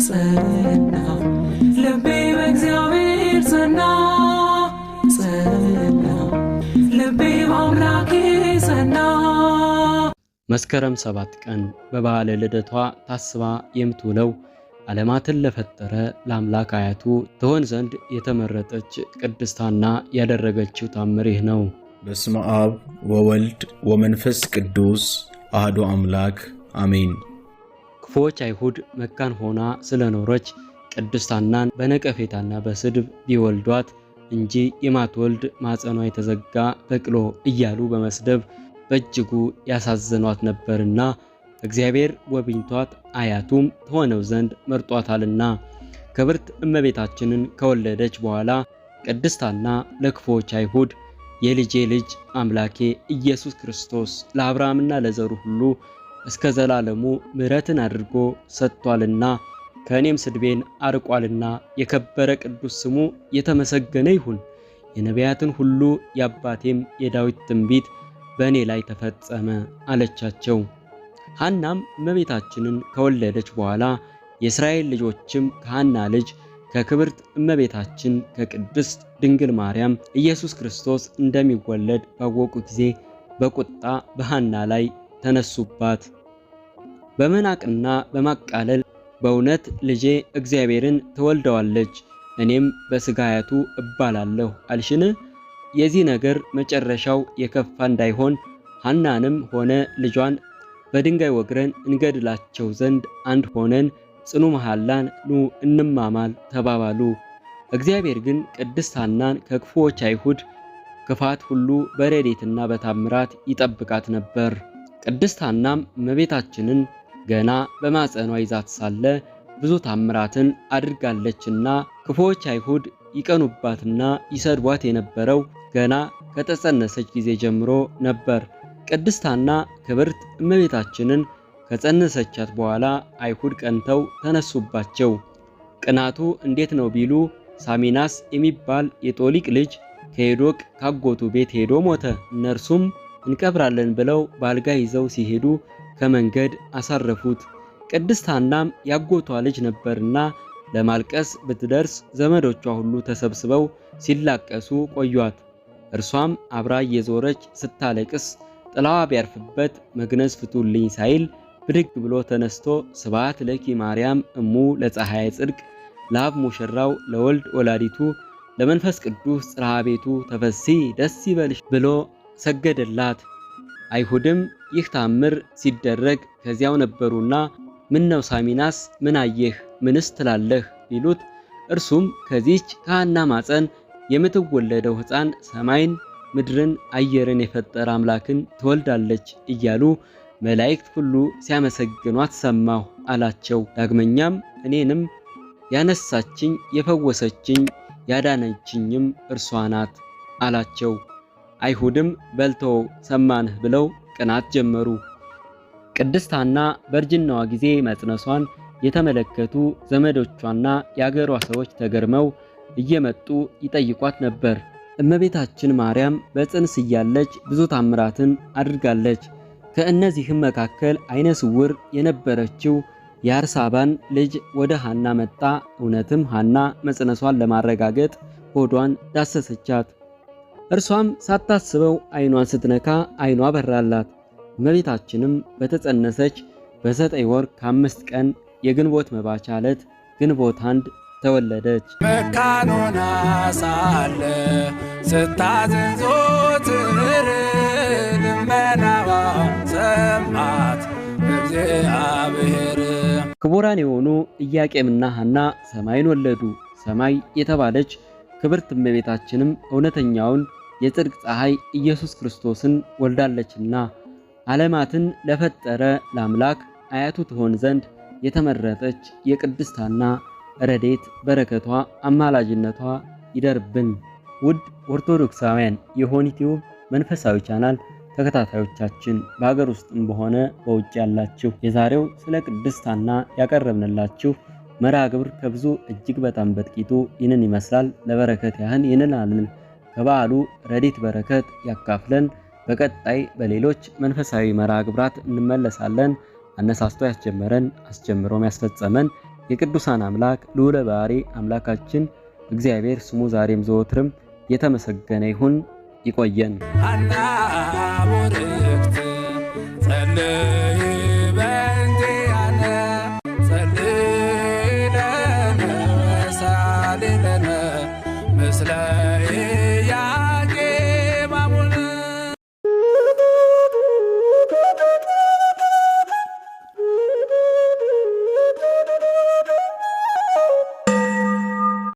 ጸና ልቤ በእግዚአብሔር ጸና ጸና ልቤ በአምላኬ ጸና። መስከረም 7 ቀን በበዓለ ልደቷ ታስባ የምትውለው ዓለማትን ለፈጠረ ለአምላክ አያቱ ትሆን ዘንድ የተመረጠች ቅድስት ሐና ያደረገችው ታምር ይህ ነው። በስመ አብ ወወልድ ወመንፈስ ቅዱስ አሐዱ አምላክ አሜን። ክፉዎች አይሁድ መካን ሆና ስለኖረች ቅድስት ሐናን በነቀፌታና በስድብ ቢወልዷት እንጂ የማትወልድ ማፀኗ የተዘጋ በቅሎ እያሉ በመስደብ በእጅጉ ያሳዝኗት ነበርና እግዚአብሔር ወብኝቷት አያቱም ትሆነው ዘንድ መርጧታልና ክብርት እመቤታችንን ከወለደች በኋላ ቅድስት ሐና ለክፉዎች አይሁድ የልጄ ልጅ አምላኬ ኢየሱስ ክርስቶስ ለአብርሃምና ለዘሩ ሁሉ እስከ ዘላለሙ ምሕረትን አድርጎ ሰጥቷልና ከእኔም ስድቤን አርቋልና የከበረ ቅዱስ ስሙ የተመሰገነ ይሁን። የነቢያትን ሁሉ የአባቴም የዳዊት ትንቢት በእኔ ላይ ተፈጸመ አለቻቸው። ሐናም እመቤታችንን ከወለደች በኋላ የእስራኤል ልጆችም ከሐና ልጅ ከክብርት እመቤታችን ከቅድስት ድንግል ማርያም ኢየሱስ ክርስቶስ እንደሚወለድ ባወቁ ጊዜ በቁጣ በሐና ላይ ተነሱባት። በመናቅና በማቃለል በእውነት ልጄ እግዚአብሔርን ትወልደዋለች፣ እኔም በሥጋ አያቱ እባላለሁ አልሽን? የዚህ ነገር መጨረሻው የከፋ እንዳይሆን ሐናንም ሆነ ልጇን በድንጋይ ወግረን እንገድላቸው ዘንድ አንድ ሆነን ጽኑ መሐላን ኑ እንማማል ተባባሉ። እግዚአብሔር ግን ቅድስት ሐናን ከክፉዎች አይሁድ ክፋት ሁሉ በረድኤትና በታምራት ይጠብቃት ነበር። ቅድስት ሐናም እመቤታችንን ገና በማፀኗ ይዛት ሳለ ብዙ ታምራትን አድርጋለችና ክፉዎች አይሁድ ይቀኑባትና ይሰድቧት የነበረው ገና ከተጸነሰች ጊዜ ጀምሮ ነበር። ቅድስት ሐና ክብርት እመቤታችንን ከጸነሰቻት በኋላ አይሁድ ቀንተው ተነሱባቸው። ቅናቱ እንዴት ነው ቢሉ ሳሚናስ የሚባል የጦሊቅ ልጅ ከሄዶቅ ካጎቱ ቤት ሄዶ ሞተ። እነርሱም እንቀብራለን ብለው ባልጋ ይዘው ሲሄዱ ከመንገድ አሳረፉት። ቅድስት ሐናም ያጎቷ ልጅ ነበርና ለማልቀስ ብትደርስ ዘመዶቿ ሁሉ ተሰብስበው ሲላቀሱ ቆዩአት። እርሷም አብራ እየዞረች ስታለቅስ ጥላዋ ቢያርፍበት መግነዝ ፍቱልኝ ሳይል ብድግ ብሎ ተነስቶ ስብሐት ለኪ ማርያም እሙ ለፀሐየ ጽድቅ ለአብ ሙሽራው ለወልድ ወላዲቱ ለመንፈስ ቅዱስ ጽርሐ ቤቱ ተፈሲ ደስ ይበልሽ ብሎ ሰገደላት። አይሁድም ይህ ታምር ሲደረግ ከዚያው ነበሩና ምነው ሳሚናስ ምን አየህ? ምንስ ትላለህ? ቢሉት እርሱም ከዚች ከሐና ማፀን የምትወለደው ሕፃን ሰማይን ምድርን አየርን የፈጠረ አምላክን ትወልዳለች እያሉ መላእክት ሁሉ ሲያመሰግኗት ሰማሁ አላቸው። ዳግመኛም እኔንም ያነሳችኝ የፈወሰችኝ ያዳነችኝም እርሷ ናት አላቸው። አይሁድም በልተው ሰማንህ ብለው ቅናት ጀመሩ። ቅድስት ሐና በእርጅናዋ ጊዜ መጽነሷን የተመለከቱ ዘመዶቿና የአገሯ ሰዎች ተገርመው እየመጡ ይጠይቋት ነበር። እመቤታችን ማርያም በጽንስ እያለች ብዙ ታምራትን አድርጋለች። ከእነዚህም መካከል አይነ ስውር የነበረችው የአርሳባን ልጅ ወደ ሐና መጣ። እውነትም ሐና መጽነሷን ለማረጋገጥ ሆዷን ዳሰሰቻት። እርሷም ሳታስበው አይኗን ስትነካ አይኗ በራላት። እመቤታችንም በተጸነሰች በ9 ወር ከ5 ቀን የግንቦት መባቻ ዕለት ግንቦት 1 ተወለደች። መካን ሆና ሳለ ስታዝን ዘወትር ልመናዋ ሰማት እግዚአብሔር። ክቡራን የሆኑ ኢያቄምና ሐና ሰማይን ወለዱ። ሰማይ የተባለች ክብርት እመቤታችንም እውነተኛውን የጽድቅ ፀሐይ ኢየሱስ ክርስቶስን ወልዳለችና ዓለማትን ለፈጠረ ለአምላክ አያቱ ትሆን ዘንድ የተመረጠች የቅድስት ሐና ረድኤት በረከቷ አማላጅነቷ ይደርብን። ውድ ኦርቶዶክሳውያን የሆኒ ቲዩብ መንፈሳዊ ቻናል ተከታታዮቻችን በሀገር ውስጥም በሆነ በውጭ ያላችሁ የዛሬው ስለ ቅድስት ሐና ያቀረብንላችሁ መርሐ ግብር ከብዙ እጅግ በጣም በጥቂቱ ይህንን ይመስላል። ለበረከት ያህል ይህንን አልን። ከበዓሉ ረድኤት በረከት ያካፍለን። በቀጣይ በሌሎች መንፈሳዊ መርሐ ግብራት እንመለሳለን። አነሳስቶ ያስጀመረን አስጀምሮም ያስፈጸመን የቅዱሳን አምላክ ልዑለ ባሕርይ አምላካችን እግዚአብሔር ስሙ ዛሬም ዘወትርም የተመሰገነ ይሁን። ይቆየን። ሐና ቡርክት ጸልይ በእንቲአነ ጸልይ ለነ ወሳሊ ለነ ምስለ